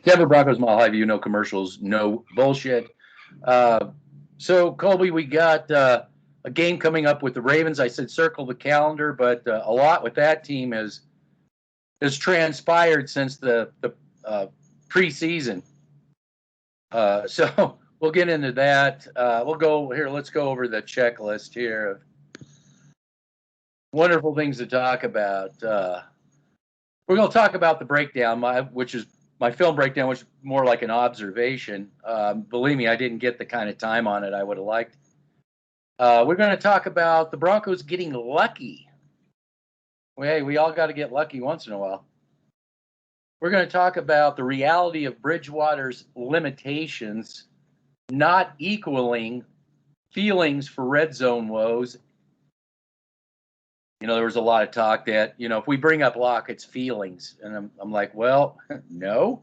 Denver Broncos Mile High View, no commercials, no bullshit. So, Colby, we got a game coming up with the Ravens. I said circle the calendar, but a lot with that team has transpired since the preseason. So we'll get into that. We'll go here. Let's go over the checklist here of wonderful things to talk about. We're going to talk about the breakdown, which is my film breakdown, which is more like an observation. Believe me, I didn't get the kind of time on it I would have liked. We're going to talk about the Broncos getting lucky. Hey, we all got to get lucky once in a while. We're going to talk about the reality of Bridgewater's limitations not equaling feelings for red zone woes. There was a lot of talk that, if we bring up Locke, it's feelings. And I'm like, well, no.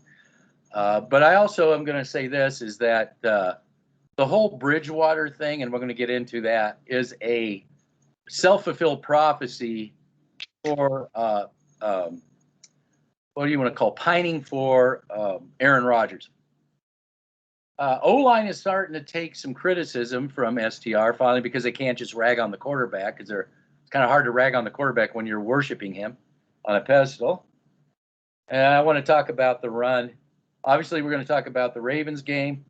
But I also am going to say this, is that the whole Bridgewater thing, and we're going to get into that, is a self-fulfilled prophecy for what do you want to call pining for Aaron Rodgers. O-line is starting to take some criticism from STR finally because they can't just rag on the quarterback because it's kind of hard to rag on the quarterback when you're worshiping him on a pedestal. And I want to talk about the run. Obviously, we're going to talk about the Ravens game.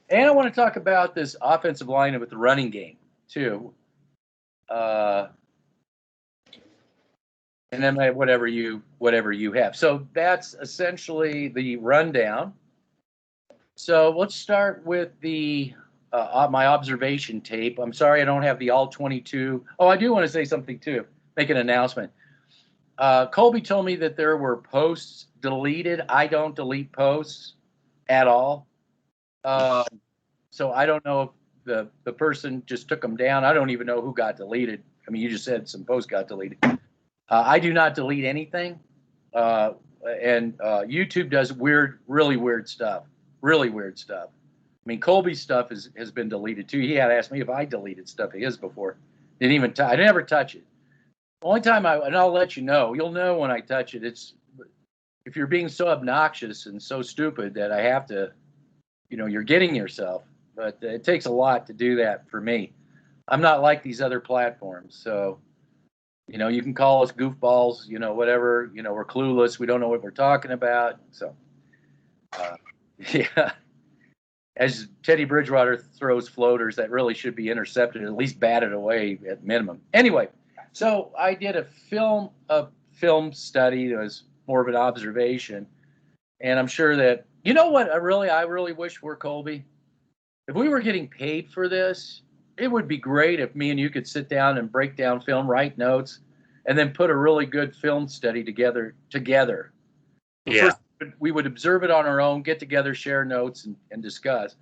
And I want to talk about this offensive line with the running game, too. And then whatever you have. So that's essentially the rundown. So let's start with my observation tape. I'm sorry I don't have the all 22. Oh, I do want to say something too. Make an announcement. Colby told me that there were posts deleted. I don't delete posts at all. So I don't know if the person just took them down. I don't even know who got deleted. I mean, you just said some posts got deleted. I do not delete anything, and YouTube does really weird stuff. Really weird stuff. I mean, Colby's stuff has been deleted too. He had asked me if I deleted stuff of his before. Didn't even I never touch it. Only time and I'll let you know. You'll know when I touch it. It's if you're being so obnoxious and so stupid that I have to, you're getting yourself. But it takes a lot to do that for me. I'm not like these other platforms, so. You can call us goofballs, whatever, we're clueless. We don't know what we're talking about. So, yeah, as Teddy Bridgewater throws floaters that really should be intercepted, at least batted away at minimum. Anyway, so I did a film study that was more of an observation. And I'm sure that, what I really wish were, Colby? If we were getting paid for this, it would be great if me and you could sit down and break down film, write notes, and then put a really good film study together. Yeah. First, we would observe it on our own, get together, share notes, and discuss.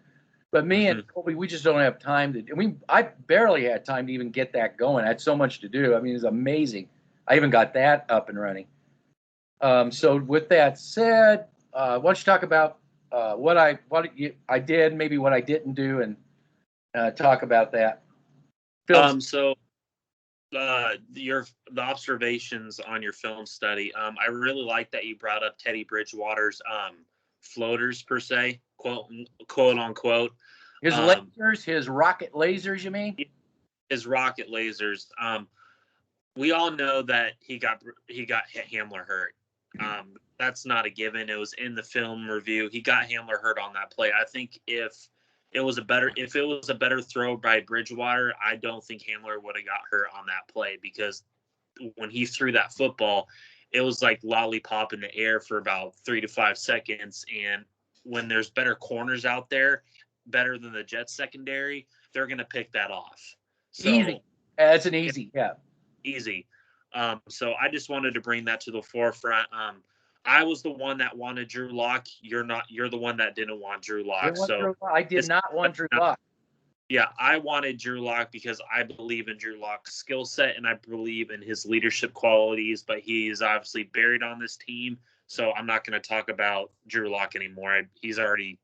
But me and Colby, we just don't have time to. I barely had time to even get that going. I had so much to do. I mean, it's amazing. I even got that up and running. So with that said, why don't you talk about what I did, maybe what I didn't do, and talk about that. So the observations on your film study, I really like that you brought up Teddy Bridgewater's floaters per se, quote unquote. His lasers, his rocket lasers, you mean? His rocket lasers. We all know that he got Hamler hurt. That's not a given. It was in the film review. He got Hamler hurt on that play. I think if it was a better throw by Bridgewater, I don't think Hamler would have got hurt on that play, because when he threw that football, it was like lollipop in the air for about 3 to 5 seconds. And when there's better corners out there, better than the Jets secondary, they're going to pick that off. So, easy. That's an easy, yeah. Easy. So I just wanted to bring that to the forefront. I was the one that wanted Drew Lock. You're the one that didn't want Drew Lock. I did not want Drew Lock. Yeah, I wanted Drew Lock because I believe in Drew Lock's skill set and I believe in his leadership qualities, but he is obviously buried on this team. So I'm not going to talk about Drew Lock anymore. He's already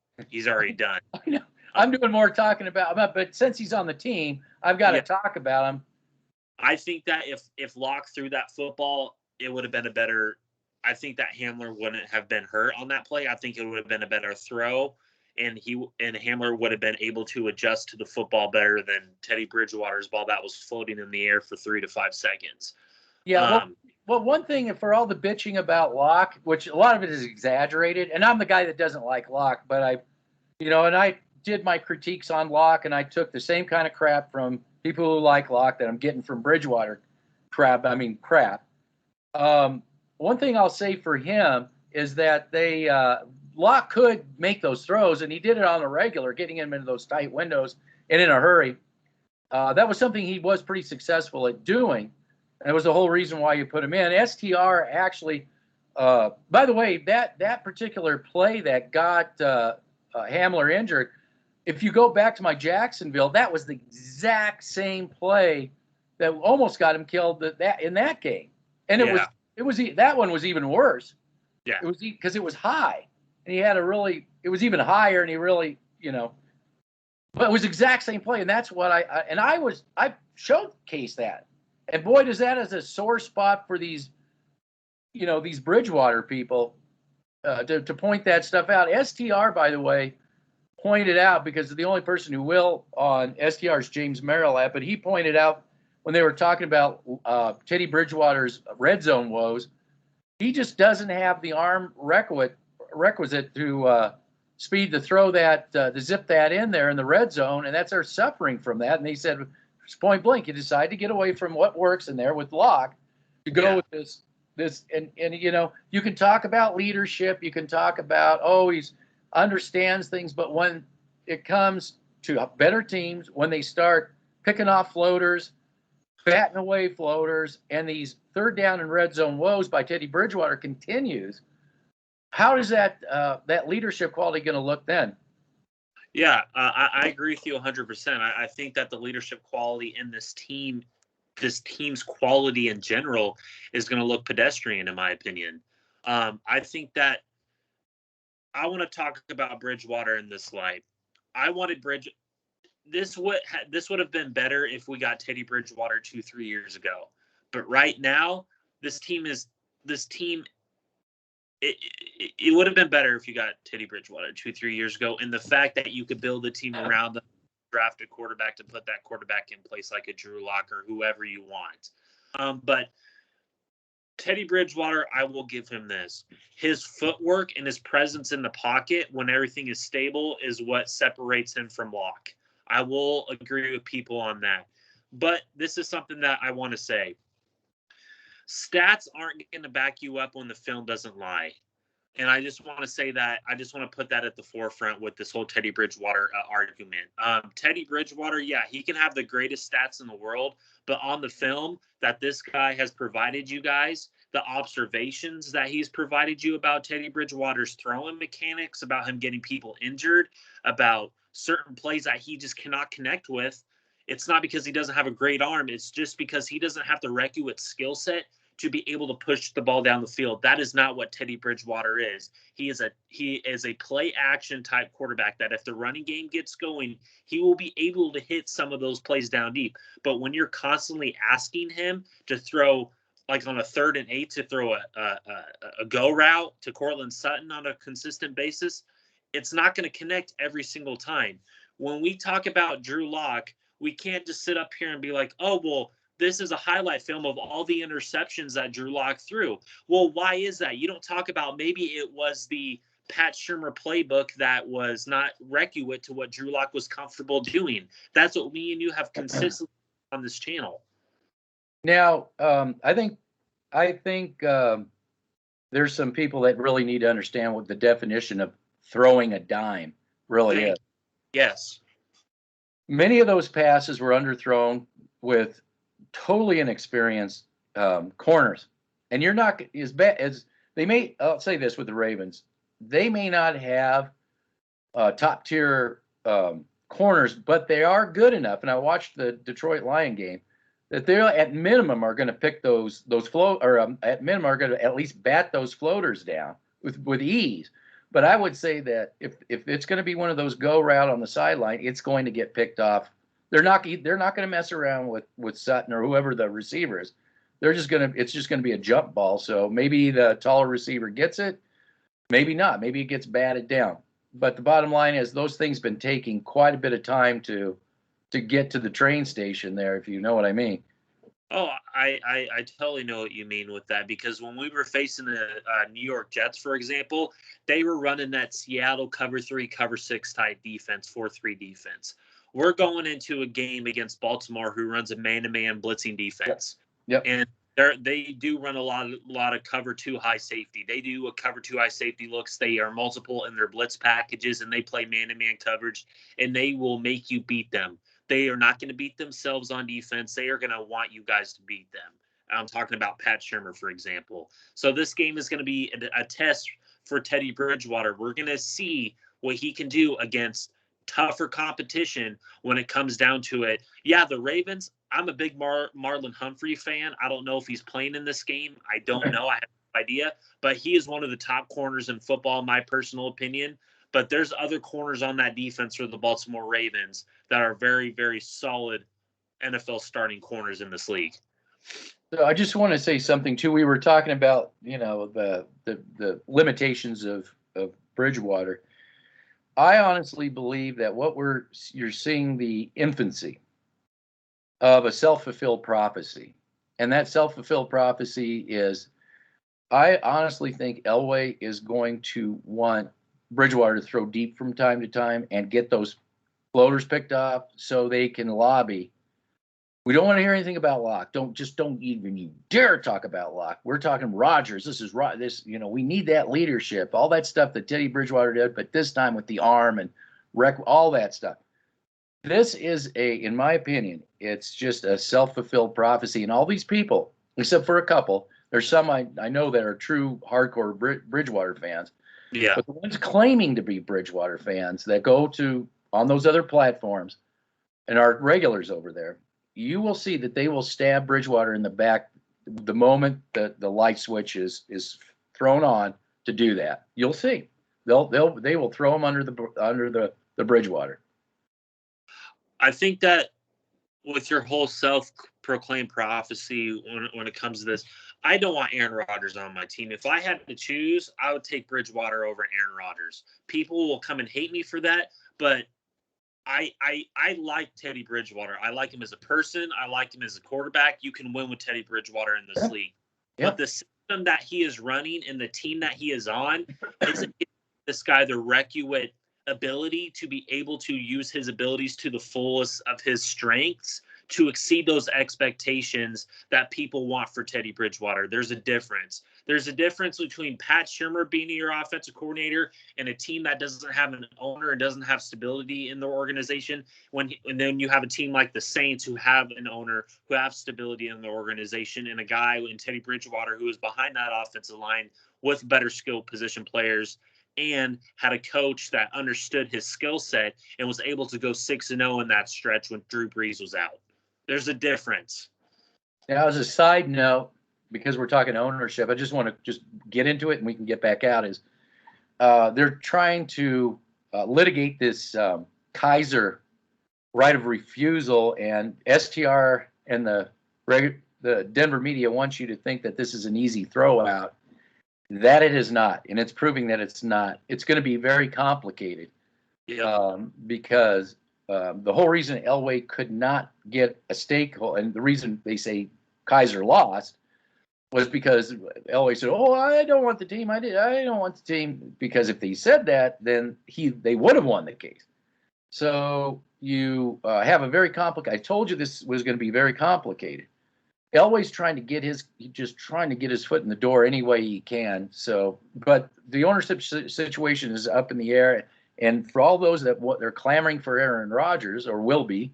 done. I know. I'm doing more talking about him, but since he's on the team, I've got to talk about him. I think that if Lock threw that football, it would have been a better I think that Hamler wouldn't have been hurt on that play. I think it would have been a better throw, and Hamler would have been able to adjust to the football better than Teddy Bridgewater's ball that was floating in the air for 3 to 5 seconds. Yeah, well, one thing for all the bitching about Locke, which a lot of it is exaggerated, and I'm the guy that doesn't like Locke, but and I did my critiques on Locke, and I took the same kind of crap from people who like Locke that I'm getting from Bridgewater crap. One thing I'll say for him is that Locke could make those throws, and he did it on the regular, getting him into those tight windows and in a hurry. That was something he was pretty successful at doing. And it was the whole reason why you put him in. STR actually, by the way, that particular play that got Hamler injured, if you go back to my Jacksonville, that was the exact same play that almost got him killed in that game. And that one was even worse. Yeah. It was because it was high, and he had it was even higher, and he really, but it was the exact same play, and that's what I showcased that. And boy, does that as a sore spot for these Bridgewater people to point that stuff out. STR, by the way, pointed out, because the only person who will on STR is James Merrill at, but he pointed out when they were talking about Teddy Bridgewater's red zone woes, he just doesn't have the arm requisite to speed to throw that, to zip that in there in the red zone, and they're suffering from that. And he said, point blank, you decide to get away from what works in there with Locke to go with this, and you can talk about leadership, you can talk about he understands things, but when it comes to better teams, when they start picking off floaters, batting away floaters, and these third down and red zone woes by Teddy Bridgewater continues, how is that leadership quality going to look then? Yeah, I agree with you 100%. I think that the leadership quality in this team's quality in general is going to look pedestrian, in my opinion. I think that I want to talk about Bridgewater in this light. I wanted this would have been better if we got Teddy Bridgewater 2-3 years ago. But right now, this team it would have been better if you got Teddy Bridgewater 2-3 years ago. And the fact that you could build a team around them, draft a quarterback to put that quarterback in place like a Drew Lock or whoever you want. But Teddy Bridgewater, I will give him this. His footwork and his presence in the pocket when everything is stable is what separates him from Locke. I will agree with people on that. But this is something that I want to say. Stats aren't going to back you up when the film doesn't lie. And I just want to say that. I just want to put that at the forefront with this whole Teddy Bridgewater argument. Teddy Bridgewater, yeah, he can have the greatest stats in the world, but on the film that this guy has provided you guys, the observations that he's provided you about Teddy Bridgewater's throwing mechanics, about him getting people injured, about certain plays that he just cannot connect with, it's not because he doesn't have a great arm. It's just because he doesn't have the requisite skill set to be able to push the ball down the field. That is not what Teddy Bridgewater is. He is a play action type quarterback that if the running game gets going, he will be able to hit some of those plays down deep. But when you're constantly asking him to throw, like on a 3rd and 8, to throw a go route to Cortland Sutton on a consistent basis, it's not going to connect every single time. When we talk about Drew Lock, we can't just sit up here and be like, oh, well, this is a highlight film of all the interceptions that Drew Lock threw. Well, why is that? You don't talk about maybe it was the Pat Shurmur playbook that was not requisite to what Drew Lock was comfortable doing. That's what me and you have consistently on this channel. Now, I think there's some people that really need to understand what the definition of throwing a dime really is. Yes. Many of those passes were underthrown with totally inexperienced corners, and you're not as bad as they may. I'll say this with the Ravens: they may not have top tier corners, but they are good enough. And I watched the Detroit Lion game that they at minimum are going to pick those float, or at minimum are going to at least bat those floaters down with ease. But I would say that if it's going to be one of those go route on the sideline, it's going to get picked off. They're not going to mess around with Sutton or whoever the receiver is. it's just gonna be a jump ball. So maybe the taller receiver gets it, maybe not. Maybe it gets batted down. But the bottom line is those things been taking quite a bit of time to get to the train station there, if you know what I mean. Oh, I totally know what you mean with that, because when we were facing the New York Jets, for example, they were running that Seattle cover 3, cover 6 type defense, 4-3 defense. We're going into a game against Baltimore, who runs a man-to-man blitzing defense. Yep. And they do run a lot of cover 2 high safety. They do a cover 2 high safety looks. They are multiple in their blitz packages, and they play man-to-man coverage, and they will make you beat them. They are not going to beat themselves on defense. They are going to want you guys to beat them. I'm talking about Pat Shurmur, for example. So this game is going to be a test for Teddy Bridgewater. We're going to see what he can do against tougher competition when it comes down to it. Yeah, the Ravens, I'm a big Marlon Humphrey fan. I don't know if he's playing in this game. I don't know. I have no idea. But he is one of the top corners in football, in my personal opinion. But there's other corners on that defense for the Baltimore Ravens that are very, very solid NFL starting corners in this league. So I just want to say something too. We were talking about, the limitations of Bridgewater. I honestly believe that you're seeing the infancy of a self-fulfilled prophecy. And that self-fulfilled prophecy is, I honestly think Elway is going to want Bridgewater to throw deep from time to time and get those floaters picked up so they can lobby. We don't want to hear anything about Locke. Don't even you dare talk about Locke. We're talking Rodgers. We need that leadership, all that stuff that Teddy Bridgewater did, but this time with the arm and all that stuff. This is in my opinion, it's just a self-fulfilled prophecy. And all these people, except for a couple, there's some I know that are true hardcore Bridgewater fans. Yeah. But the ones claiming to be Bridgewater fans that go on those other platforms and are regulars over there, you will see that they will stab Bridgewater in the back the moment that the light switch is thrown on to do that. You'll see. They will throw him under the Bridgewater. I think that with your whole self-proclaimed prophecy when it comes to this, I don't want Aaron Rodgers on my team. If I had to choose, I would take Bridgewater over Aaron Rodgers. People will come and hate me for that, but I like Teddy Bridgewater. I like him as a person. I like him as a quarterback. You can win with Teddy Bridgewater in this league. Yeah. But the system that he is running and the team that he is on is this guy the requisite ability to be able to use his abilities to the fullest of his strengths to exceed those expectations that people want for Teddy Bridgewater. There's a difference. There's a difference between Pat Shurmur being your offensive coordinator and a team that doesn't have an owner and doesn't have stability in their organization. And then you have a team like the Saints who have an owner, who have stability in the organization, and a guy in Teddy Bridgewater who is behind that offensive line with better skilled position players and had a coach that understood his skill set and was able to go 6-0 in that stretch when Drew Brees was out. There's a difference. Now, as a side note, because we're talking ownership, I just want to just get into it and we can get back out. They're trying to litigate this Kaiser right of refusal, and STR and the Denver media wants you to think that this is an easy throwout. That it is not, and it's proving that it's not. It's going to be very complicated because the whole reason Elway could not get a stakeholder, and the reason they say Kaiser lost, was because Elway said, "Oh, I don't want the team. I don't want the team." Because if they said that, then they would have won the case. So you have a very complicated. I told you this was going to be very complicated. Elway's trying to get his foot in the door any way he can. So, but the ownership situation is up in the air, and for all those that they're clamoring for Aaron Rodgers, or will be,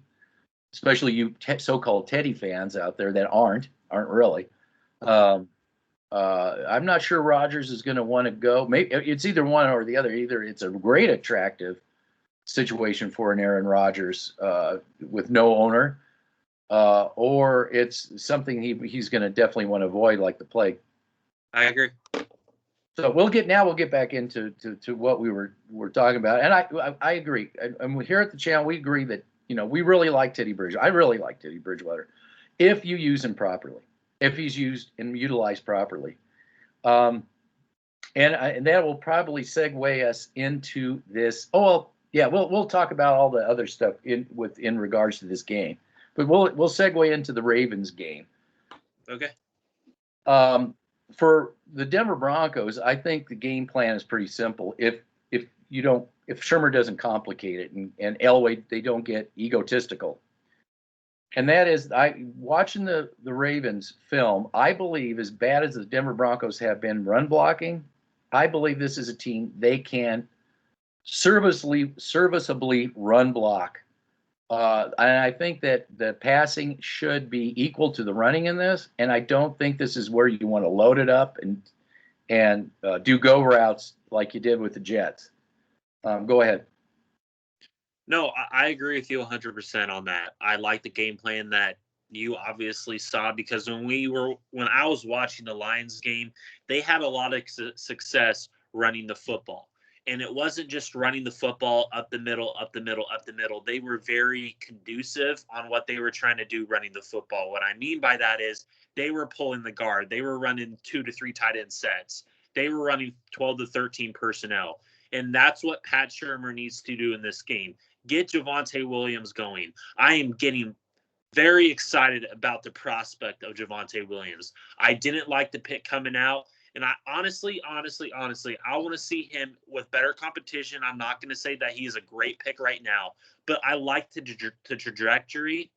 especially you so-called Teddy fans out there that aren't really. I'm not sure Rodgers is going to want to go. Maybe it's either one or the other. Either it's a great attractive situation for an Aaron Rodgers with no owner. Or it's something he's going to definitely want to avoid like the plague. I agree. So we'll get back into what we were talking about, and I agree. And here at the channel, we agree that we really like Teddy Bridgewater. I really like Teddy Bridgewater if you use him properly. if he's used and utilized properly. Um, and that will probably segue us into this. Oh well, yeah, we'll talk about all the other stuff in regards to this game, but we'll segue into the Ravens game. Okay. Um, for the Denver Broncos, I think the game plan is pretty simple. If Shermer doesn't complicate it and Elway they don't get egotistical, and that is watching the Ravens film. I believe as bad as the Denver Broncos have been run blocking, I believe this is a team they can serviceably run block. And I think that the passing should be equal to the running in this. And I don't think this is where you want to load it up and do go routes like you did with the Jets. Go ahead. No, I agree with you 100% on that. I like the game plan that you obviously saw because when I was watching the Lions game, they had a lot of success running the football. And it wasn't just running the football up the middle, up the middle, up the middle. They were very conducive on what they were trying to do running the football. What I mean by that is they were pulling the guard. They were running 2 to 3 tight end sets. They were running 12 to 13 personnel. And that's what Pat Shurmur needs to do in this game. Get Javonte Williams going. I am getting very excited about the prospect of Javonte Williams. I didn't like the pick coming out. And I honestly, I want to see him with better competition. I'm not going to say that he is a great pick right now, but I like the trajectory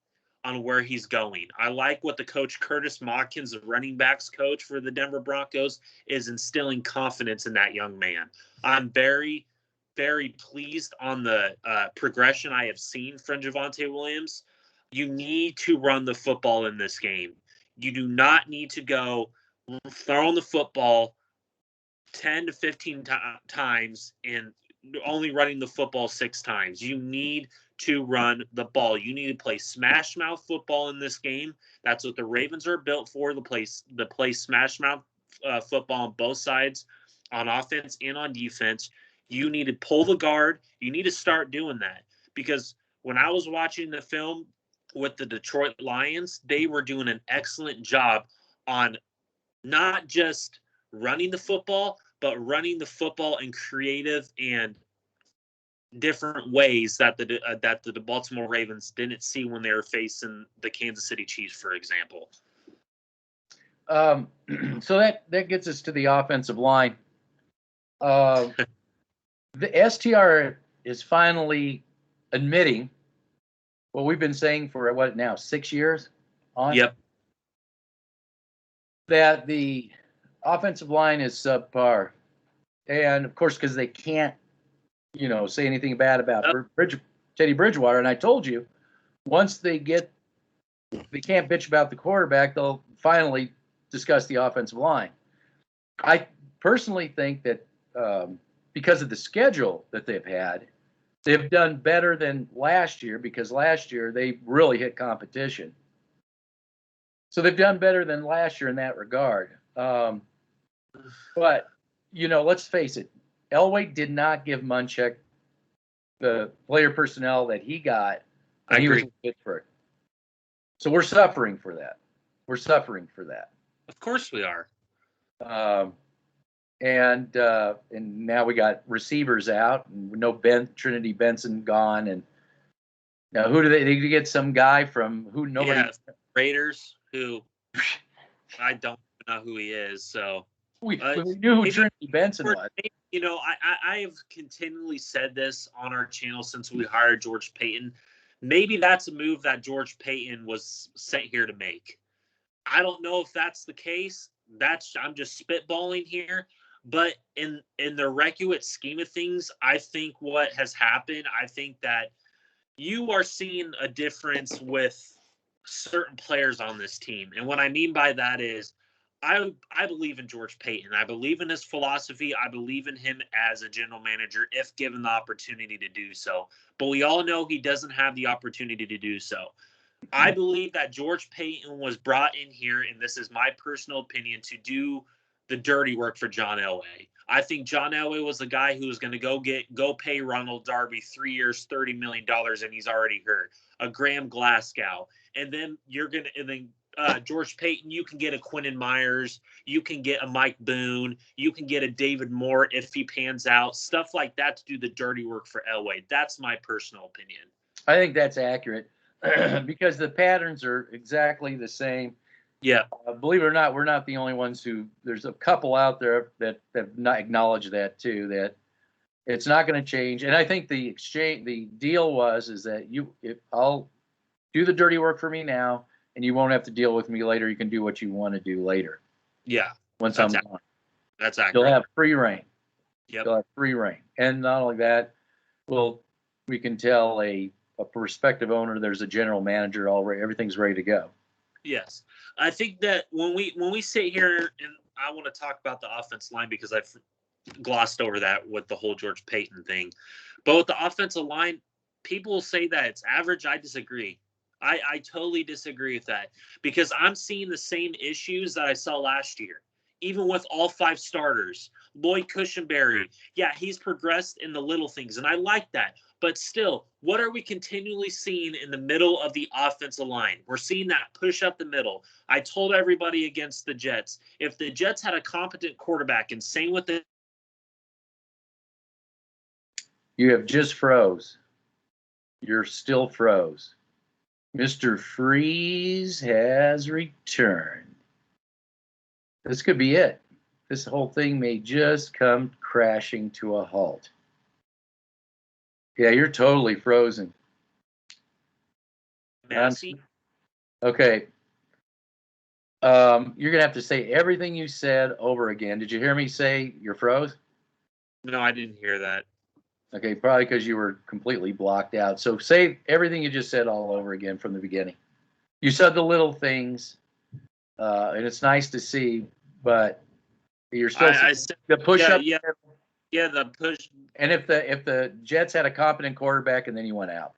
on where he's going. I like what the coach Curtis Modkins, the running backs coach for the Denver Broncos, is instilling confidence in that young man. I'm very, very pleased on the progression I have seen from Javonte Williams. You need to run the football in this game. You do not need to go throwing the football 10 to 15 times and only running the football 6 times. You need to run the ball. You need to play smash mouth football in this game. That's what the Ravens are built for, to play smash mouth football on both sides, on offense and on defense. You need to pull the guard. You need to start doing that because when I was watching the film with the Detroit Lions, they were doing an excellent job on not just running the football, but running the football in creative and different ways that the Baltimore Ravens didn't see when they were facing the Kansas City Chiefs, for example. So that gets us to the offensive line. The STR is finally admitting what we've been saying for what now 6 years on. Yep. That the offensive line is subpar, and of course because they can't, say anything bad about Teddy Bridgewater. And I told you, once they can't bitch about the quarterback, they'll finally discuss the offensive line. I personally think that because of the schedule that they've had, they've done better than last year because last year they really hit competition. So they've done better than last year in that regard. But, let's face it. Elway did not give Munchak the player personnel that he got when he was in Pittsburgh. So we're suffering for that. Of course we are. And now we got receivers out, and no Trinity Benson gone, and now who do they get? Some guy from who nobody Raiders, who I don't know who he is. So we knew who Trinity Benson was. I have continually said this on our channel since we hired George Paton. Maybe that's a move that George Paton was sent here to make. I don't know if that's the case. I'm just spitballing here. But in the regular scheme of things, I think what has happened, I think that you are seeing a difference with certain players on this team. And what I mean by that is I believe in George Paton. I believe in his philosophy. I believe in him as a general manager if given the opportunity to do so. But we all know he doesn't have the opportunity to do so. I believe that George Paton was brought in here, and this is my personal opinion, to do the dirty work for John Elway. I think John Elway was the guy who was going to go pay Ronald Darby 3 years, $30 million, and he's already hurt. A Graham Glasgow. And then George Payton, you can get a Quentin Myers, you can get a Mike Boone, you can get a David Moore if he pans out, stuff like that to do the dirty work for Elway. That's my personal opinion. I think that's accurate because the patterns are exactly the same. Yeah. Believe it or not, we're not the only ones who. There's a couple out there that have not acknowledged that too. That it's not going to change. And I think the deal is that I'll do the dirty work for me now, and you won't have to deal with me later. You can do what you want to do later. Yeah. Once I'm gone. That's accurate. You'll have free reign. Yep. You'll have free reign. And not only that, we can tell a prospective owner there's a general manager already. Everything's ready to go. Yes. I think that when we sit here, and I want to talk about the offensive line because I've glossed over that with the whole George Payton thing. But with the offensive line, people say that it's average. I disagree. I totally disagree with that because I'm seeing the same issues that I saw last year, even with all 5 starters. Lloyd Cushenberry, yeah, he's progressed in the little things, and I like that. But still, what are we continually seeing in the middle of the offensive line? We're seeing that push up the middle. I told everybody against the Jets, if the Jets had a competent quarterback, and same with the... You have just froze. You're still froze. Mr. Freeze has returned. This could be it. This whole thing may just come crashing to a halt. Yeah, you're totally frozen. Massey? Okay. You're going to have to say everything you said over again. Did you hear me say you're froze? No, I didn't hear that. Okay, probably because you were completely blocked out. So say everything you just said all over again from the beginning. You said the little things, and it's nice to see, but you're still the push up. Yeah, the push. And if the Jets had a competent quarterback and then he went out.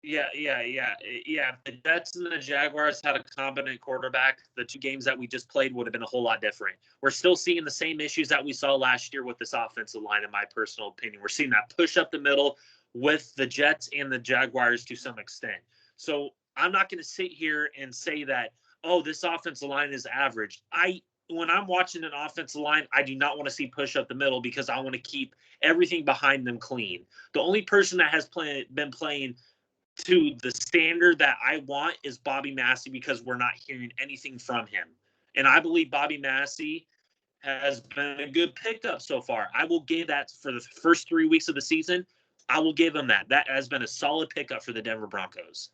Yeah. If the Jets and the Jaguars had a competent quarterback, the 2 games that we just played would have been a whole lot different. We're still seeing the same issues that we saw last year with this offensive line, in my personal opinion. We're seeing that push up the middle with the Jets and the Jaguars to some extent. So I'm not going to sit here and say that, oh, this offensive line is average. When I'm watching an offensive line, I do not want to see push up the middle because I want to keep everything behind them clean. The only person that has been playing to the standard that I want is Bobby Massey because we're not hearing anything from him. And I believe Bobby Massey has been a good pickup so far. I will give that for the first 3 weeks of the season. I will give him that. That has been a solid pickup for the Denver Broncos.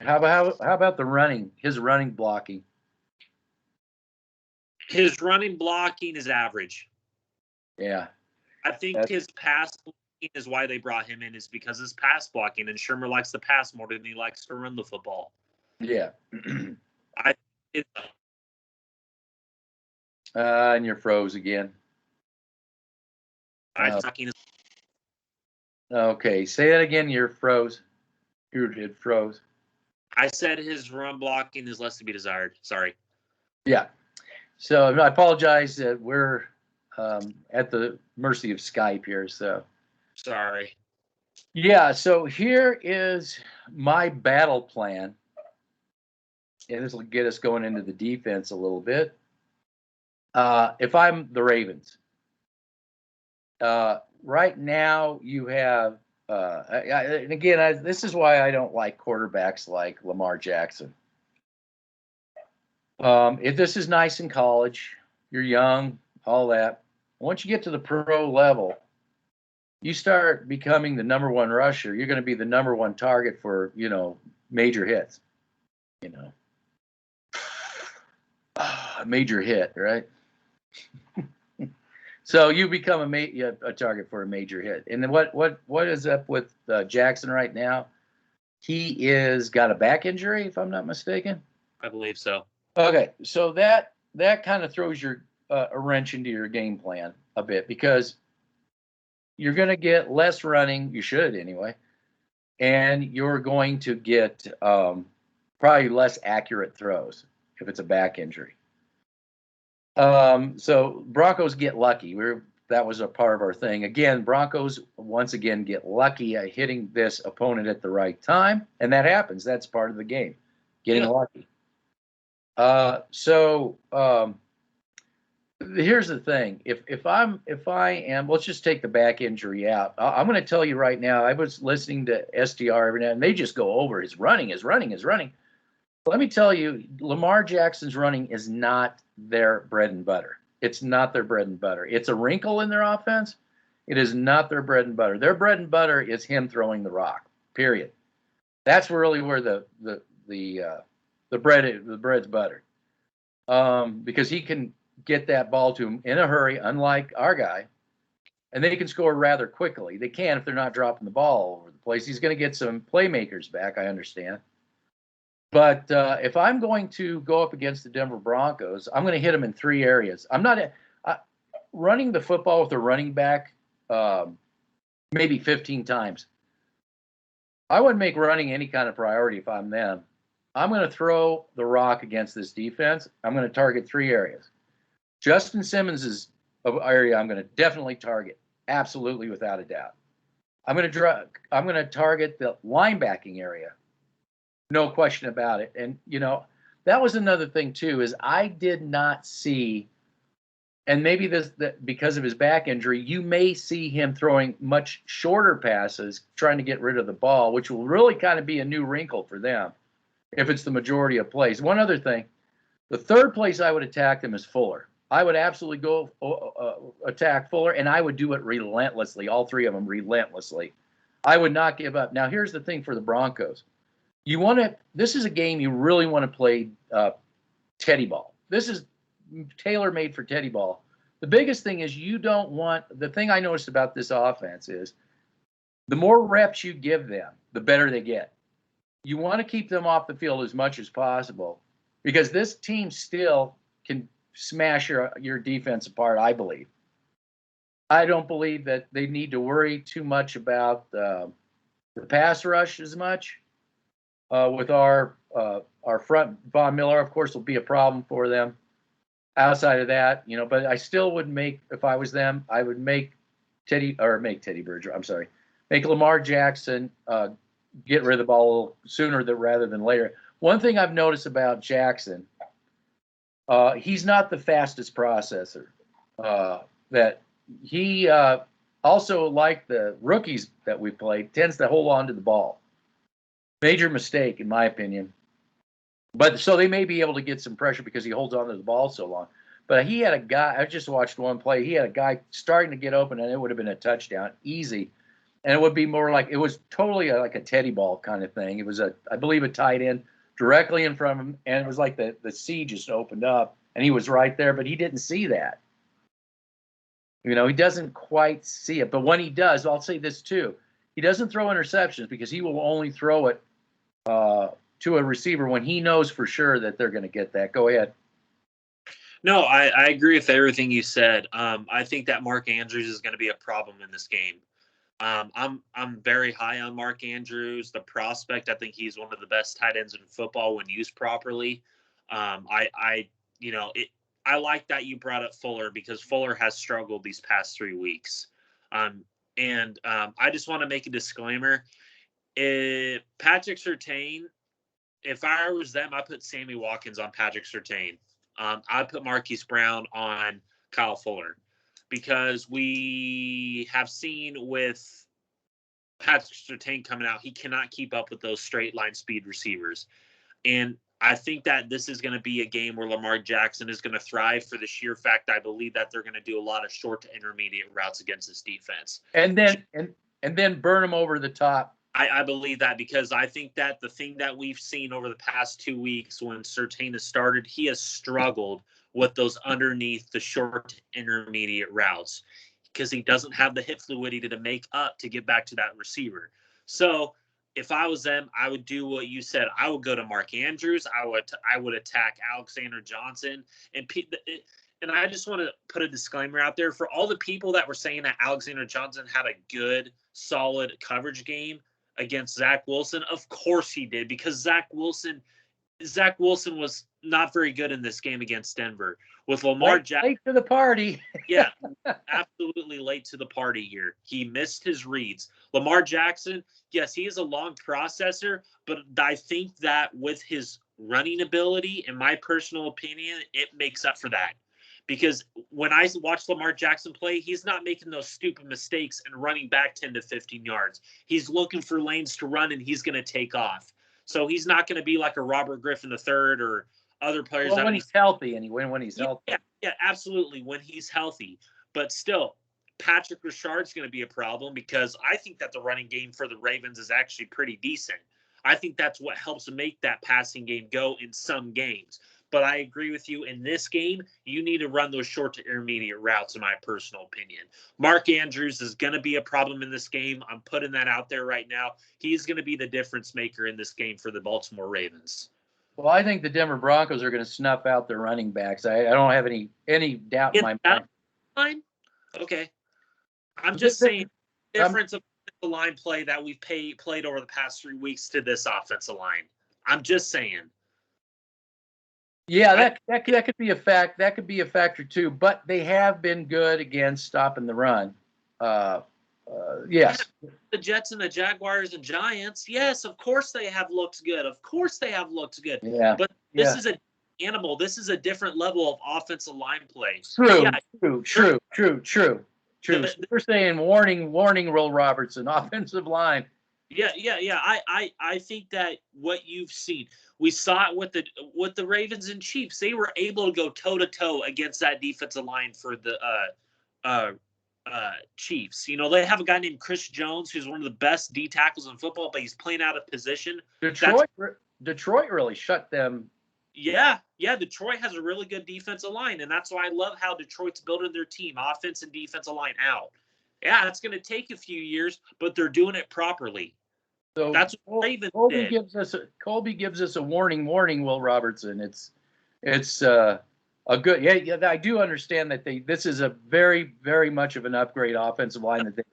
How about the running? His running blocking. His running blocking is average. Yeah. I think his pass blocking is why they brought him in, is because his pass blocking, and Shermer likes to pass more than he likes to run the football. Yeah. And you're froze again. Okay, say that again. You're froze. It froze. I said his run blocking is less to be desired. Sorry. Yeah. So I apologize that we're at the mercy of Skype here. So sorry. Yeah. So here is my battle plan, and this will get us going into the defense a little bit. If I'm the Ravens, right now you have, and again, this is why I don't like quarterbacks like Lamar Jackson. If this is nice in college, you're young, all that. Once you get to the pro level, you start becoming the number 1 rusher. You're going to be the number 1 target for, major hits. A major hit, right? So you become a target for a major hit. And then what is up with Jackson right now? He is got a back injury, if I'm not mistaken. I believe so. Okay, so that kind of throws a wrench into your game plan a bit because you're going to get less running. You should anyway, and you're going to get probably less accurate throws if it's a back injury. So Broncos get lucky. That was a part of our thing. Again, Broncos once again get lucky at hitting this opponent at the right time, and that happens. That's part of the game, getting lucky. Here's the thing. If I am, let's just take the back injury out. I'm going to tell you right now. I was listening to SDR every now, and they just go over his running, his running, his running. Let me tell you, Lamar Jackson's running is not their bread and butter. It's not their bread and butter. It's a wrinkle in their offense. It is not their bread and butter. Their bread and butter is him throwing the rock. Period. That's really where the bread's buttered. Because he can get that ball to him in a hurry, unlike our guy, and they can score rather quickly. They can if they're not dropping the ball all over the place. He's going to get some playmakers back, I understand. But if I'm going to go up against the Denver Broncos, I'm going to hit them in three areas. I'm not running the football with a running back maybe 15 times. I wouldn't make running any kind of priority if I'm them. I'm going to throw the rock against this defense. I'm going to target three areas. Justin Simmons' area I'm going to definitely target, absolutely without a doubt. I'm going to target the linebacking area, no question about it. And that was another thing too, is I did not see, and maybe because of his back injury, you may see him throwing much shorter passes, trying to get rid of the ball, which will really kind of be a new wrinkle for them if it's the majority of plays. One other thing, the third place I would attack them is Fuller. I would absolutely go attack Fuller, and I would do it relentlessly, all three of them relentlessly. I would not give up. Now, here's the thing for the Broncos. This is a game you really want to play teddy ball. This is tailor-made for teddy ball. The biggest thing is the thing I noticed about this offense is the more reps you give them, the better they get. You want to keep them off the field as much as possible because this team still can smash your defense apart, I believe. I don't believe that they need to worry too much about the pass rush as much. With our front, Von Miller, of course, will be a problem for them. Outside of that, but I still would if I was them, I would make Teddy Bridger. I'm sorry, make Lamar Jackson get rid of the ball sooner rather than later. One thing I've noticed about Jackson, he's not the fastest processor. That he also, like the rookies that we played, tends to hold on to the ball. Major mistake, in my opinion. But so they may be able to get some pressure because he holds on to the ball so long. But he had a guy, I just watched one play. He had a guy starting to get open, and it would have been a touchdown, easy. And it would be more like, it was totally like a teddy ball kind of thing. It was, I believe, a tight end directly in front of him. And it was like the sea just opened up, and he was right there, but he didn't see that. He doesn't quite see it. But when he does, I'll say this too. He doesn't throw interceptions because he will only throw it to a receiver when he knows for sure that they're going to get that. Go ahead. No, I agree with everything you said. I think that Mark Andrews is going to be a problem in this game. I'm very high on Mark Andrews, the prospect. I think he's one of the best tight ends in football when used properly. I like that you brought up Fuller because Fuller has struggled these past 3 weeks. And I just want to make a disclaimer. Patrick Surtain, if I was them, I put Sammy Watkins on Patrick Surtain. I'd put Marquise Brown on Kyle Fuller because we have seen with Patrick Surtain coming out, he cannot keep up with those straight line speed receivers. And I think that this is going to be a game where Lamar Jackson is going to thrive for the sheer fact I believe that they're going to do a lot of short to intermediate routes against this defense. And then burn them over the top. I believe that because I think that the thing that we've seen over the past 2 weeks when Surtain has started, he has struggled with those underneath the short to intermediate routes because he doesn't have the hip fluidity to make up to get back to that receiver. So if I was them, I would do what you said. I would go to Mark Andrews. I would attack Alexander Johnson. And I just want to put a disclaimer out there for all the people that were saying that Alexander Johnson had a good, solid coverage game against Zach Wilson. Of course he did, because Zach Wilson was not very good in this game against Denver. With Lamar Jackson, late to the party. Yeah, absolutely late to the party here. He missed his reads. Lamar Jackson, yes, he is a long processor, but I think that with his running ability, in my personal opinion, it makes up for that. Because when I watch Lamar Jackson play, he's not making those stupid mistakes and running back 10 to 15 yards. He's looking for lanes to run, and he's going to take off. So he's not going to be like a Robert Griffin III or other players. Well, when he's healthy, anyway, when he's healthy. Yeah, absolutely, when he's healthy. But still, Patrick Ricard's going to be a problem because I think that the running game for the Ravens is actually pretty decent. I think that's what helps make that passing game go in some games. But I agree with you. In this game, you need to run those short to intermediate routes, in my personal opinion. Mark Andrews is going to be a problem in this game. I'm putting that out there right now. He's going to be the difference maker in this game for the Baltimore Ravens. Well, I think the Denver Broncos are going to snuff out their running backs. I don't have any doubt in my mind. Okay. I'm just saying the difference of the line play that we've played over the past 3 weeks to this offensive line. I'm just saying. Yeah, that could be a fact. That could be a factor too. But they have been good against stopping the run. Yes. The Jets and the Jaguars and Giants. Yes, of course they have looked good. Of course they have looked good. Yeah. But this is an animal. This is a different level of offensive line play. True. So we're saying warning, Will Robertson, offensive line. Yeah. I think that what you've seen, we saw it with the Ravens and Chiefs. They were able to go toe to toe against that defensive line for the Chiefs. You know, they have a guy named Chris Jones who's one of the best D tackles in football, but he's playing out of position. Detroit really shut them. Yeah. Detroit has a really good defensive line, and that's why I love how Detroit's building their team, offense and defensive line out. Yeah, it's going to take a few years, but they're doing it properly. So that's what Ravens did. Colby gives us a warning, Will Robertson. It's a good. Yeah. I do understand that this is a very, very much of an upgrade offensive line that they.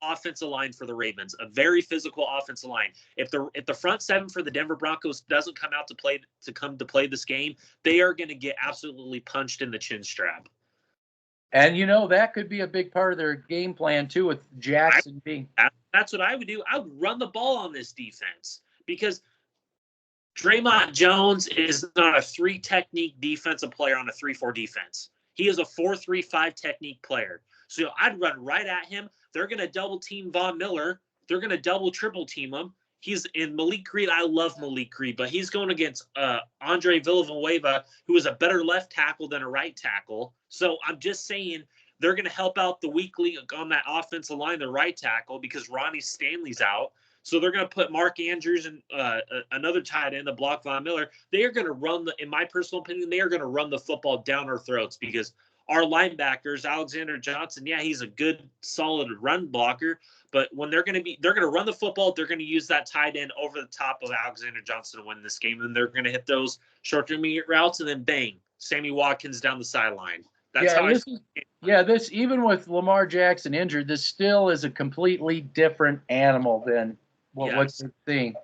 Offensive line for the Ravens, a very physical offensive line. If the front seven for the Denver Broncos doesn't come out to play this game, they are going to get absolutely punched in the chin strap. And that could be a big part of their game plan too, with Jackson being. That's what I would do. I would run the ball on this defense because Draymond Jones is not a 3 technique defensive player on a 3-4 defense. He is a 4-3-5 technique player. So I'd run right at him. They're going to double team Von Miller. They're going to double triple team him. He's in Malik Reed. I love Malik Reed, but he's going against Andre Villanueva, who is a better left tackle than a right tackle. So I'm just saying they're going to help out the weak link on that offensive line, the right tackle, because Ronnie Stanley's out. So they're going to put Mark Andrews and another tight end to block Von Miller. They are going to in my personal opinion, they are going to run the football down our throats because our linebackers, Alexander Johnson, yeah, he's a good, solid run blocker. But when they're going to run the football, they're going to use that tight end over the top of Alexander Johnson to win this game. And they're going to hit those short to intermediate routes, and then bang, Sammy Watkins down the sideline. That's this even with Lamar Jackson injured, this still is a completely different animal than what you're seeing.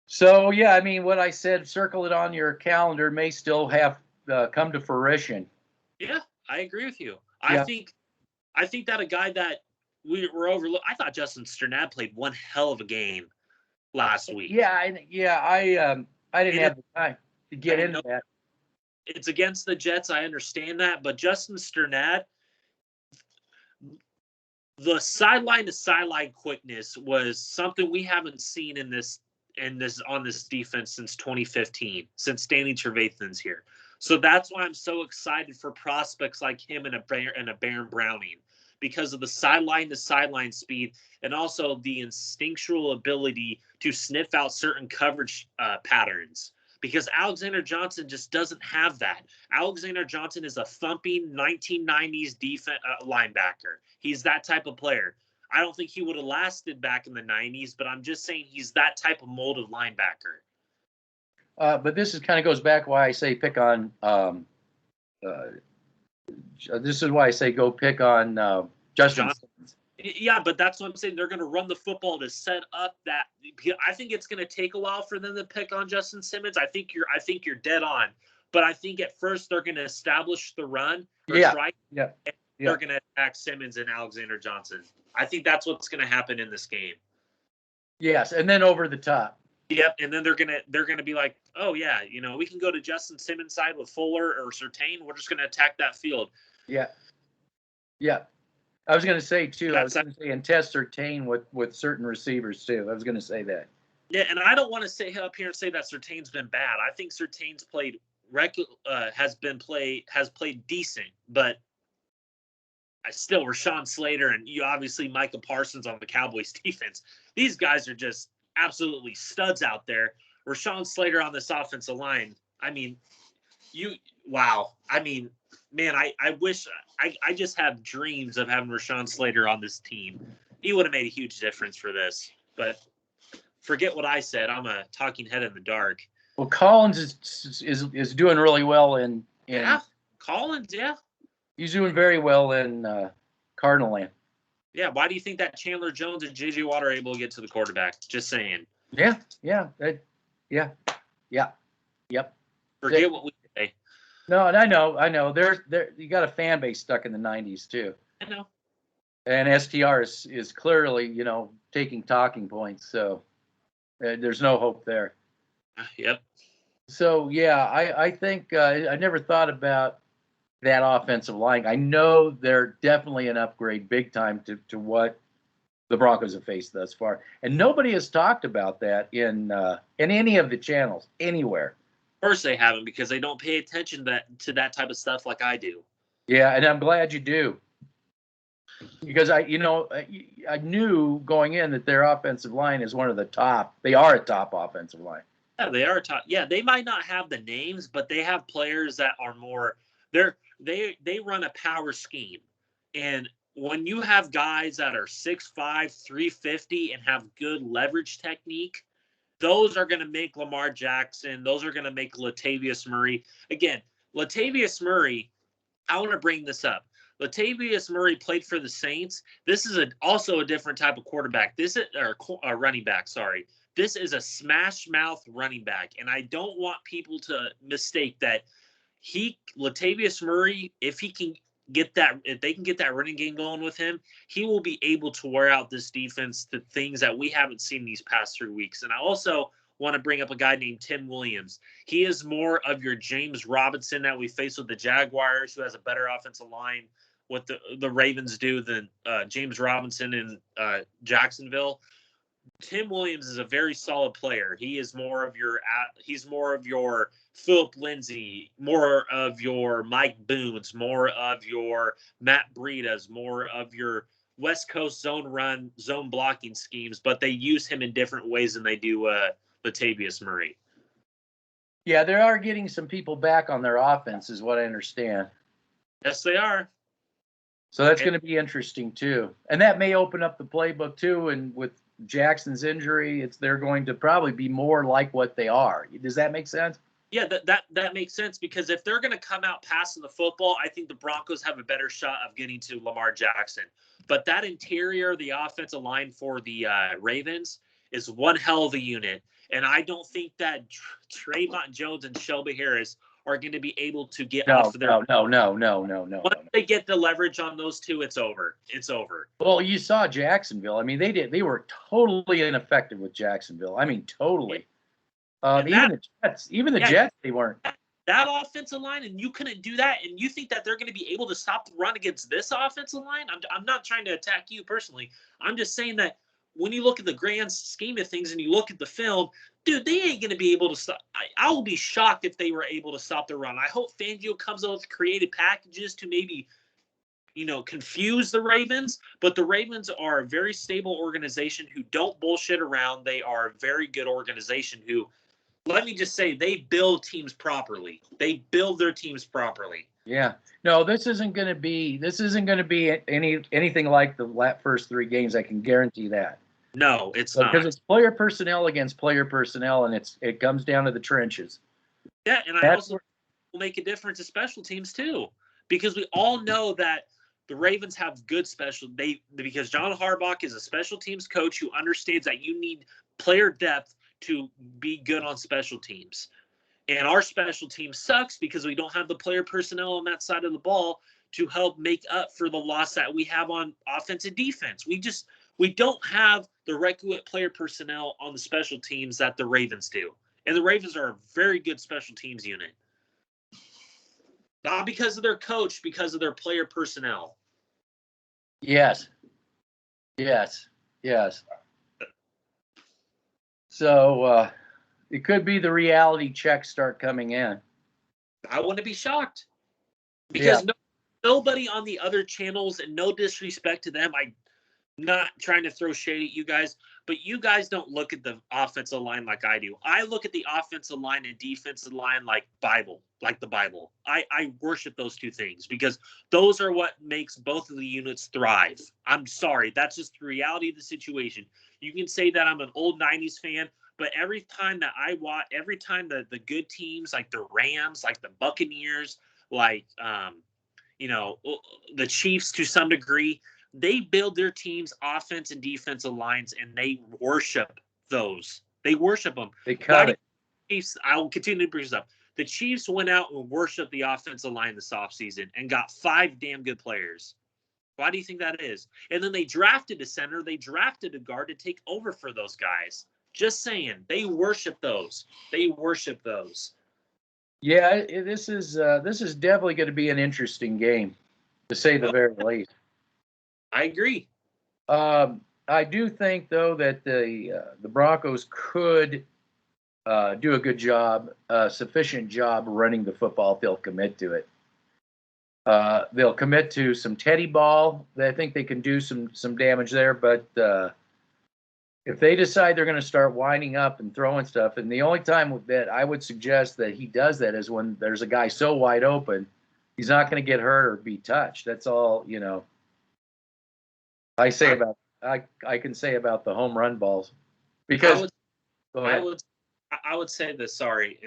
So yeah, I mean, what I said, circle it on your calendar, may still have come to fruition. Yeah, I agree with you. I think that a guy that we were overlooked. I thought Justin Strnad played one hell of a game last week. I didn't have the time to get into that. It's against the Jets. I understand that, but Justin Strnad, the sideline to sideline quickness was something we haven't seen on this defense since 2015, since Danny Trevathan's here. So that's why I'm so excited for prospects like him and a Baron Browning, because of the sideline to sideline speed and also the instinctual ability to sniff out certain coverage patterns. Because Alexander Johnson just doesn't have that. Alexander Johnson is a thumping 1990s defense linebacker. He's that type of player. I don't think he would have lasted back in the 90s, but I'm just saying he's that type of molded linebacker. But this kind of goes back why I say pick on. This is why I say go pick on Justin Simmons. Yeah, but that's what I'm saying. They're going to run the football to set up that. I think it's going to take a while for them to pick on Justin Simmons. I think you're dead on, but I think at first they're going to establish the run. They're going to attack Simmons and Alexander Johnson. I think that's what's going to happen in this game. Yes, and then over the top. Yep, and then they're gonna be like, oh yeah, we can go to Justin Simmons side with Fuller or Surtain. We're just gonna attack that field. Yeah, yeah. I was going to say too. I was That's going to say and test Surtain with certain receivers too. I was going to say that. Yeah, and I don't want to say up here and say that Surtain's been bad. I think Surtain's has played decent, but still Rashawn Slater and you obviously Micah Parsons on the Cowboys defense. These guys are just absolutely studs out there. Rashawn Slater on this offensive line. I mean, wow. I mean, man, I wish I just have dreams of having Rashawn Slater on this team. He would have made a huge difference for this. But forget what I said. I'm a talking head in the dark. Well, Collins is doing really well in Collins, yeah. He's doing very well in Cardinal land. Yeah, why do you think that Chandler Jones and J.J. Watt are able to get to the quarterback? Just saying. Yeah. Forget what we say. No, and I know. There you got a fan base stuck in the 90s too. I know. And STR is clearly, taking talking points, so there's no hope there. Yep. So, yeah, I think I never thought about that offensive line. I know they're definitely an upgrade big time to what the Broncos have faced thus far. And nobody has talked about that in any of the channels anywhere. Of course they haven't, because they don't pay attention to that type of stuff like I do. Yeah, and I'm glad you do. Because I knew going in that their offensive line is one of the top. They are a top offensive line. Yeah, they are top. Yeah, they might not have the names, but they have players that are more. They run a power scheme, and when you have guys that are 6'5", 350, and have good leverage technique, those are going to make Lamar Jackson. Those are going to make Latavius Murray. Again, Latavius Murray. I want to bring this up. Latavius Murray played for the Saints. This is also a different type of quarterback. Running back. Sorry. This is a smash mouth running back, and I don't want people to mistake that Latavius Murray, if they can get that running game going with him, he will be able to wear out this defense to things that we haven't seen these past 3 weeks. And I also want to bring up a guy named Tim Williams. He is more of your James Robinson that we face with the Jaguars, who has a better offensive line, what the Ravens do, than James Robinson in Jacksonville. Tim Williams is a very solid player. He is more of your Philip Lindsay, more of your Mike Boones, more of your Matt Breidas, more of your West Coast zone blocking schemes, but they use him in different ways than they do Latavius Murray. Yeah, they are getting some people back on their offense, is what I understand. Yes, they are. So that's going to be interesting too, and that may open up the playbook too. And with Jackson's injury, they're going to probably be more like what they are. Does that make sense? Yeah, that makes sense, because if they're going to come out passing the football, I think the Broncos have a better shot of getting to Lamar Jackson. But that interior, the offensive line for the Ravens, is one hell of a unit. And I don't think that Trayvon Jones and Shelby Harris are going to be able to get off of their. No. Once they get the leverage on those two, it's over. It's over. Well, you saw Jacksonville. I mean, they were totally ineffective with Jacksonville. I mean, totally. Even the Jets, they weren't. That offensive line, and you couldn't do that, and you think that they're going to be able to stop the run against this offensive line? I'm not trying to attack you personally. I'm just saying that when you look at the grand scheme of things and you look at the film, dude, they ain't going to be able to stop. I will be shocked if they were able to stop the run. I hope Fangio comes up with creative packages to maybe, confuse the Ravens. But the Ravens are a very stable organization who don't bullshit around. They are a very good organization who, let me just say, they build teams properly. They build their teams properly. Yeah. No, this isn't going to be anything like the first 3 games. I can guarantee that. No, it's not. Because it's player personnel against player personnel, and it comes down to the trenches. Yeah, and I also will make a difference in special teams too, because we all know that the Ravens have good because John Harbaugh is a special teams coach who understands that you need player depth to be good on special teams. And our special team sucks because we don't have the player personnel on that side of the ball to help make up for the loss that we have on offense and defense. We don't have the requisite player personnel on the special teams that the Ravens do. And the Ravens are a very good special teams unit. Not because of their coach, because of their player personnel. Yes. Yes. Yes. So it could be the reality checks start coming in. I wouldn't be shocked. Because nobody on the other channels, and no disrespect to them, I'm not trying to throw shade at you guys, but you guys don't look at the offensive line like I do. I look at the offensive line and defensive line like the Bible. I worship those two things because those are what makes both of the units thrive. I'm sorry. That's just the reality of the situation. You can say that I'm an old 90s fan, but every time that I watch, every time the good teams like the Rams, like the Buccaneers, like, the Chiefs to some degree, they build their team's offense and defensive lines, and they worship those. They worship them. They cut it. Chiefs, I will continue to bring this up. The Chiefs went out and worshiped the offensive line this offseason and got 5 damn good players. Why do you think that is? And then they drafted a center. They drafted a guard to take over for those guys. Just saying. They worship those. They worship those. Yeah, this is definitely going to be an interesting game, to say the very least. I agree. I do think, though, that the Broncos could do a good job, sufficient job running the football if they'll commit to it. They'll commit to some teddy ball. I think they can do some damage there, but if they decide they're going to start winding up and throwing stuff, and the only time that I would suggest that he does that is when there's a guy so wide open, he's not going to get hurt or be touched. That's all, I can say about the home run balls. Because I would say this, sorry,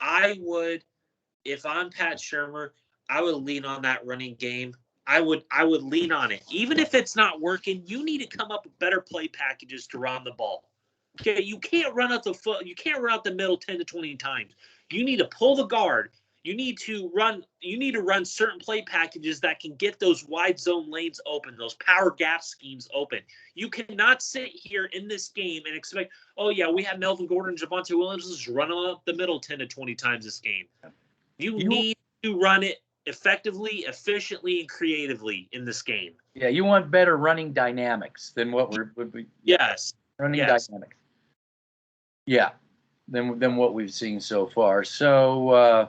I would, if I'm Pat Shurmur, I would lean on that running game. I would lean on it. Even if it's not working, you need to come up with better play packages to run the ball. Okay, you can't run out the middle 10 to 20 times. You need to pull the guard. You need to run certain play packages that can get those wide zone lanes open, those power gap schemes open. You cannot sit here in this game and expect, oh yeah, we have Melvin Gordon and Javonte Williams just running up the middle 10 to 20 times this game. You need to run it effectively, efficiently, and creatively in this game. Yeah, you want better running dynamics than what yes. Running dynamics. Yeah, than what we've seen so far. So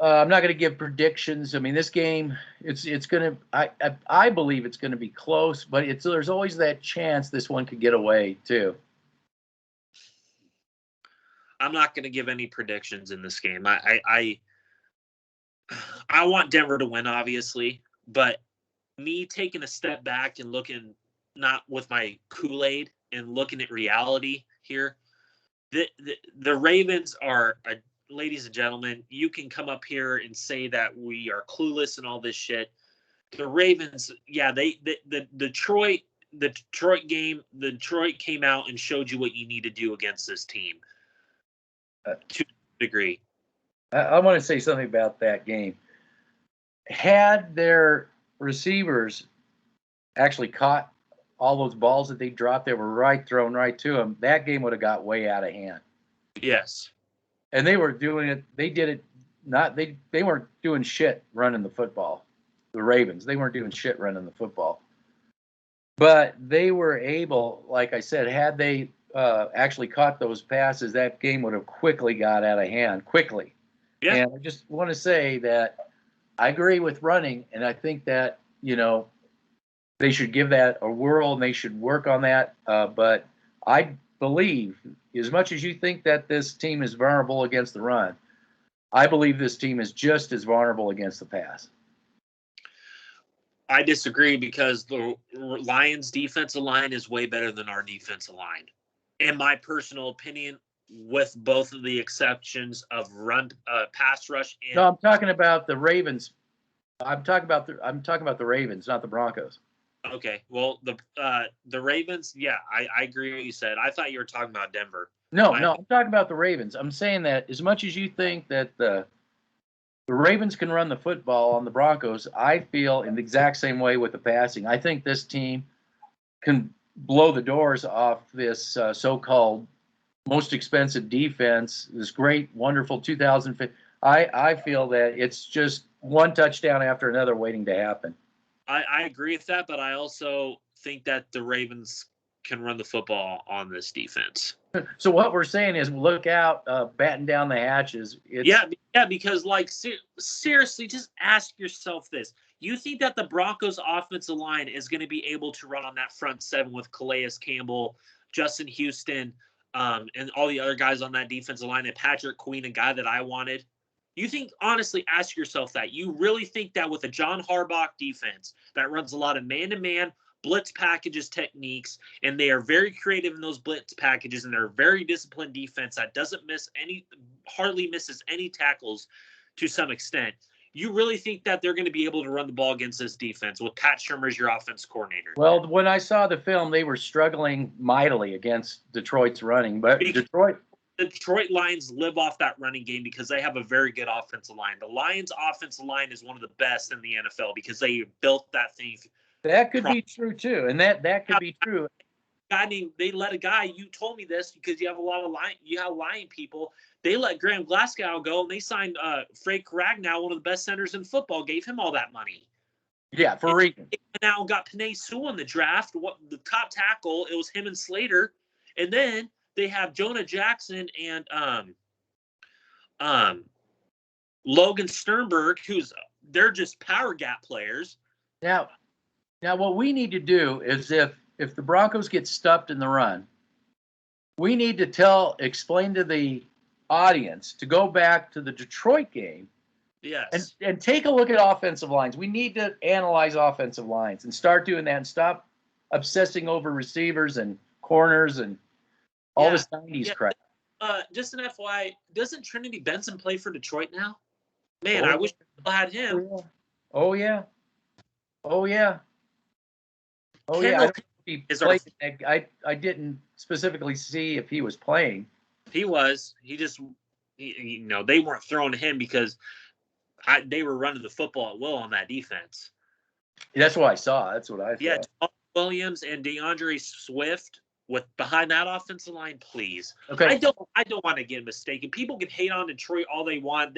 I'm not going to give predictions. I mean, this game, it's going to. I believe it's going to be close, but there's always that chance this one could get away too. I'm not going to give any predictions in this game. I want Denver to win, obviously, but me taking a step back and looking not with my Kool-Aid and looking at reality here, the Ravens are, ladies and gentlemen, you can come up here and say that we are clueless and all this shit. The Ravens, yeah, the Detroit came out and showed you what you need to do against this team to a degree. I want to say something about that game. Had their receivers actually caught all those balls that they dropped that were thrown right to them, that game would have got way out of hand. Yes. And they were doing it. They did it. They weren't doing shit running the football. The Ravens, they weren't doing shit running the football. But they were able, like I said, had they actually caught those passes, that game would have quickly got out of hand. Quickly. Yeah. And I just want to say that I agree with running, and I think that, they should give that a whirl and they should work on that. But I believe, as much as you think that this team is vulnerable against the run, I believe this team is just as vulnerable against the pass. I disagree because the Lions' defensive line is way better than our defensive line. In my personal opinion, with both of the exceptions of pass rush. No, I'm talking about the Ravens. I'm talking about the Ravens, not the Broncos. Okay, well, the Ravens, yeah, I agree with what you said. I thought you were talking about Denver. No, I'm talking about the Ravens. I'm saying that as much as you think that the Ravens can run the football on the Broncos. I feel in the exact same way with the passing. I think this team can blow the doors off this so-called most expensive defense, this great, wonderful 2005. I feel that it's just one touchdown after another waiting to happen. I agree with that, but I also think that the Ravens can run the football on this defense. So what we're saying is look out, batten down the hatches. Yeah, because like seriously, just ask yourself this. You think that the Broncos offensive line is going to be able to run on that front seven with Calais Campbell, Justin Houston, and all the other guys on that defensive line, and Patrick Queen, a guy that I wanted? You think, honestly, ask yourself that. You really think that with a John Harbaugh defense that runs a lot of man-to-man, blitz packages techniques, and they are very creative in those blitz packages, and they're a very disciplined defense that doesn't hardly misses any tackles to some extent. You really think that they're going to be able to run the ball against this defense with Pat Shurmur as your offense coordinator? Well, when I saw the film, they were struggling mightily against Detroit's running, but Detroit Lions live off that running game because they have a very good offensive line. The Lions' offensive line is one of the best in the NFL because they built that thing. That could be true too, and that could be true. They let a guy. You told me this because you have a lot of lying people. They let Graham Glasgow go, and they signed Frank Ragnow, one of the best centers in football, gave him all that money. Yeah, for reasons. And now got Penei Sewell in the draft. The top tackle? It was him and Slater, and then they have Jonah Jackson and Logan Sternberg, they're just power gap players. Now, what we need to do is if the Broncos get stuffed in the run, we need to explain to the audience to go back to the Detroit game. Yes. And take a look at offensive lines. We need to analyze offensive lines and start doing that and stop obsessing over receivers and corners and all this 90s crap. Just an FYI, doesn't Trinity Benson play for Detroit now? Man, I wish I had him. Oh, yeah. I didn't specifically see if he was playing. He was. They weren't throwing to him because they were running the football at will on that defense. That's what I saw. That's what I saw. Yeah, Tom Williams and DeAndre Swift behind that offensive line, please. Okay. I don't want to get mistaken. People can hate on Detroit all they want.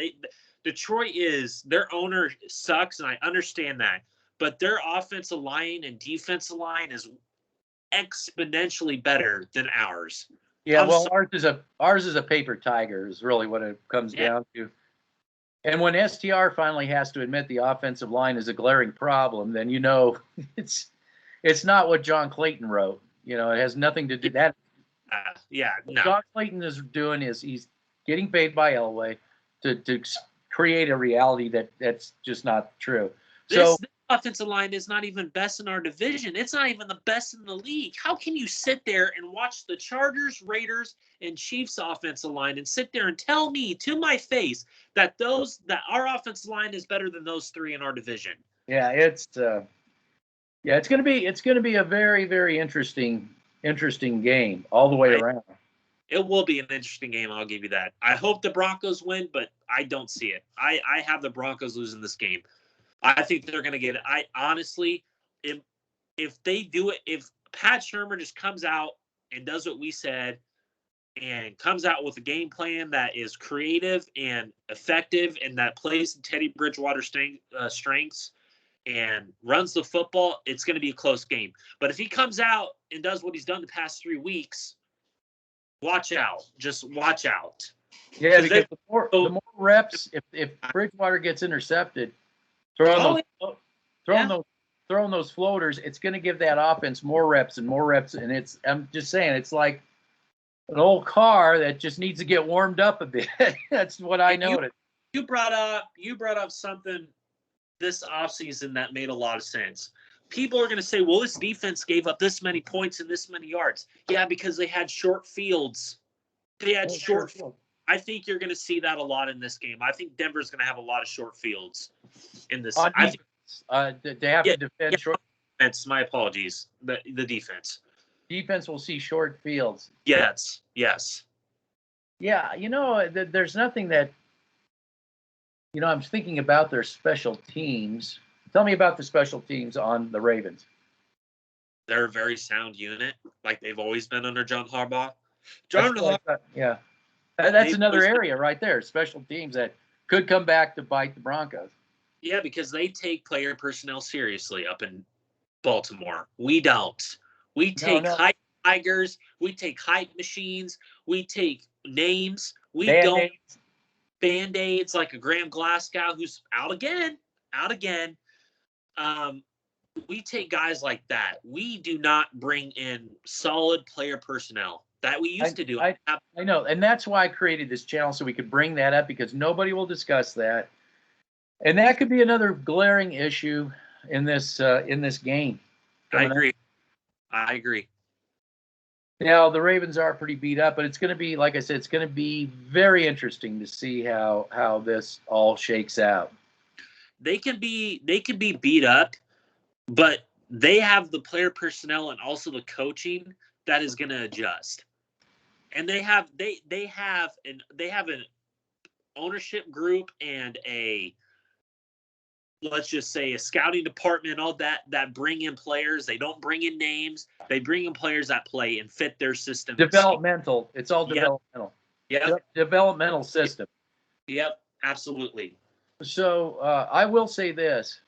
Detroit their owner sucks, and I understand that. But their offensive line and defensive line is exponentially better than ours. Yeah, ours is a paper tiger is really what it comes down to. And when STR finally has to admit the offensive line is a glaring problem, then it's not what John Clayton wrote. It has nothing to do that. No. John Clayton is doing is he's getting paid by Elway to create a reality that's just not true. This offensive line is not even best in our division. It's not even the best in the league. How can you sit there and watch the Chargers, Raiders, and Chiefs offensive line and sit there and tell me to my face that our offensive line is better than those three in our division? Yeah, it's gonna be a very, very interesting game all the way around. It will be an interesting game. I'll give you that. I hope the Broncos win, but I don't see it. I have the Broncos losing this game. I think they're going to get it. I honestly, if they do it, if Pat Shurmur just comes out and does what we said and comes out with a game plan that is creative and effective and that plays Teddy Bridgewater's strengths and runs the football, it's going to be a close game. But if he comes out and does what he's done the past 3 weeks, watch out. Just watch out. Yeah, because the more reps, if Bridgewater gets intercepted, throwing those floaters, it's going to give that offense more reps, and I'm just saying, it's like an old car that just needs to get warmed up a bit. That's what I noticed. You brought up something this offseason that made a lot of sense. People are going to say, well, this defense gave up this many points and this many yards. Yeah, because they had short fields. I think you're going to see that a lot in this game. I think Denver's going to have a lot of short fields in this. They have to defend short. Defense, my apologies. The defense. Defense will see short fields. Yes. Yeah, there's nothing that I'm thinking about their special teams. Tell me about the special teams on the Ravens. They're a very sound unit, like they've always been under John Harbaugh. That's John what Harbaugh, I thought. Yeah, that's they've another always been, area right there. Special teams that could come back to bite the Broncos. yeah, because they take player personnel seriously up in Baltimore. We don't. We No, take no, hype tigers. We take hype machines. We take names. We don't Band-Aids. band-aids like a Graham Glasgow who's out again. Out again. Um, we take guys like that. We do not bring in solid player personnel that we I, used to do. I, I know, and that's why I created this channel so we could bring that up because nobody will discuss that, and that could be another glaring issue in this game. I Coming up. agree. I agree. Now the Ravens are pretty beat up, but it's going to be, like I said, it's going to be very interesting to see how this all shakes out. They can be beat up, but they have the player personnel and also the coaching that is going to adjust. And they have an ownership group and a, let's just say, a scouting department, all that bring in players. They don't bring in names. They bring in players that play and fit their system. Developmental. It's all Yep. developmental. Yep. Developmental system. Yep. Absolutely. So I will say this: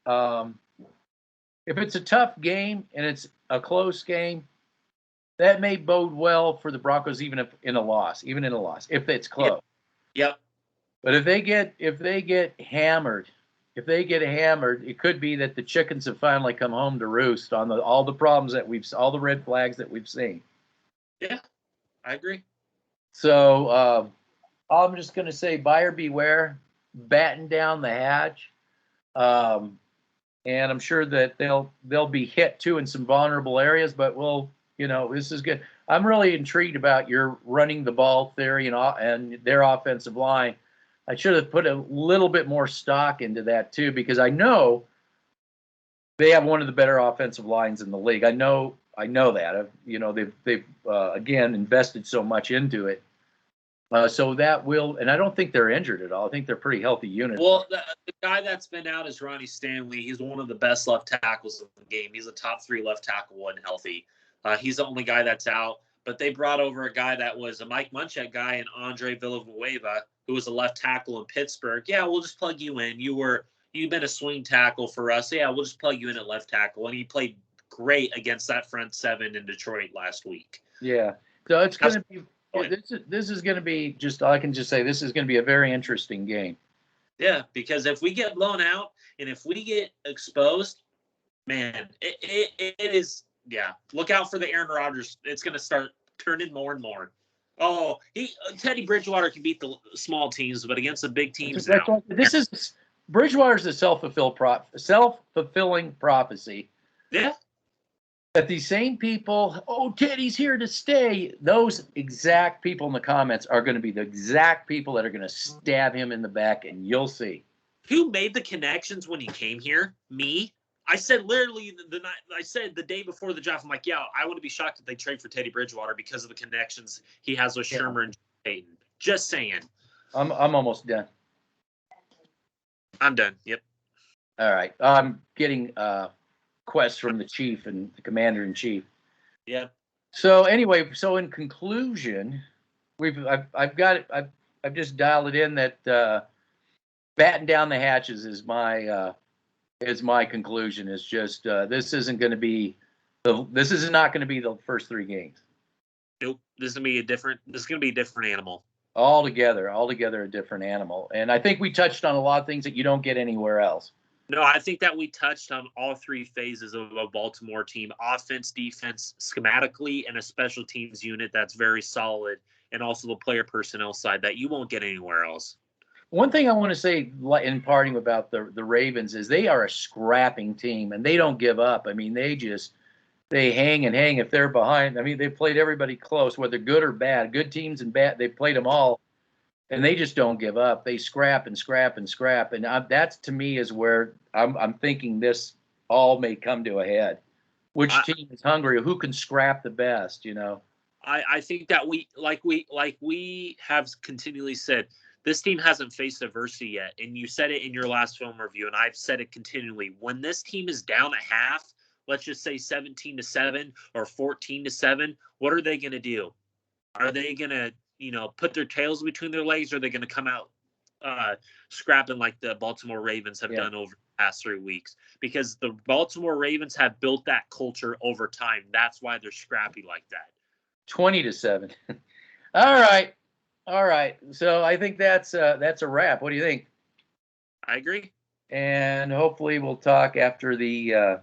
if it's a tough game and it's a close game, that may bode well for the Broncos, even in a loss, if it's close. Yep. But if they get hammered, it could be that the chickens have finally come home to roost on all the problems that all the red flags that we've seen. Yeah, I agree. So I'm just going to say, buyer beware, batten down the hatch, and I'm sure that they'll be hit too in some vulnerable areas. But this is good. I'm really intrigued about your running the ball theory and their offensive line. I should have put a little bit more stock into that too, because I know they have one of the better offensive lines in the league. I know that. They've again invested so much into it. So that will, and I don't think they're injured at all. I think they're pretty healthy units. Well, the guy that's been out is Ronnie Stanley. He's one of the best left tackles in the game. He's a top 3 left tackle when healthy. He's the only guy that's out. But they brought over a guy that was a Mike Munchak guy and Andre Villanueva, who was a left tackle in Pittsburgh. Yeah, we'll just plug you in. You've been a swing tackle for us. Yeah, we'll just plug you in at left tackle. And he played great against that front 7 in Detroit last week. Yeah. So it's going to be. This is going to be I can just say this is going to be a very interesting game. Yeah, because if we get blown out and if we get exposed, man, it is. Yeah, look out for the Aaron Rodgers. It's going to start turning more and more. Oh, Teddy Bridgewater can beat the small teams, but against the big teams now. This is Bridgewater's a self-fulfilling prophecy. Yeah. That these same people, Teddy's here to stay. Those exact people in the comments are going to be the exact people that are going to stab him in the back, and you'll see. Who made the connections when he came here? Me. I said literally the day before the draft, I'm like, yeah, I wouldn't be shocked if they trade for Teddy Bridgewater because of the connections he has with Shermer and Payton. Just saying. I'm almost done. I'm done. Yep. All right. I'm getting quests from the chief and the commander in chief. Yeah. So anyway, in conclusion, I've just dialed it in that batten down the hatches is my conclusion. Is just this isn't going to be this is not going to be the first 3 games. Nope. This is going to be a different animal. Altogether a different animal. And I think we touched on a lot of things that you don't get anywhere else. No, I think that we touched on all 3 phases of a Baltimore team: offense, defense, schematically, and a special teams unit that's very solid, and also the player personnel side that you won't get anywhere else. One thing I want to say in parting about the Ravens is they are a scrapping team, and they don't give up. I mean, they hang and hang if they're behind. I mean, they played everybody close, whether good or bad, good teams and bad. They played them all, and they just don't give up. They scrap and scrap and scrap, and that's to me is where I'm thinking this all may come to a head. Which team is hungry? Who can scrap the best? I think that we have continually said, This team hasn't faced adversity yet, and you said it in your last film review, and I've said it continually. When this team is down at half, let's just say 17-7 or 14-7, what are they going to do? Are they going to, put their tails between their legs, or are they going to come out scrapping like the Baltimore Ravens have done over the past 3 weeks? Because the Baltimore Ravens have built that culture over time. That's why they're scrappy like that. 20-7. All right. So I think that's a wrap. What do you think? I agree. And hopefully we'll talk after the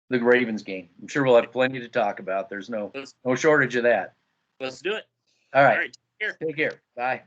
Ravens game. I'm sure we'll have plenty to talk about. There's no shortage of that. Let's do it. All right. Take care. Take care. Bye.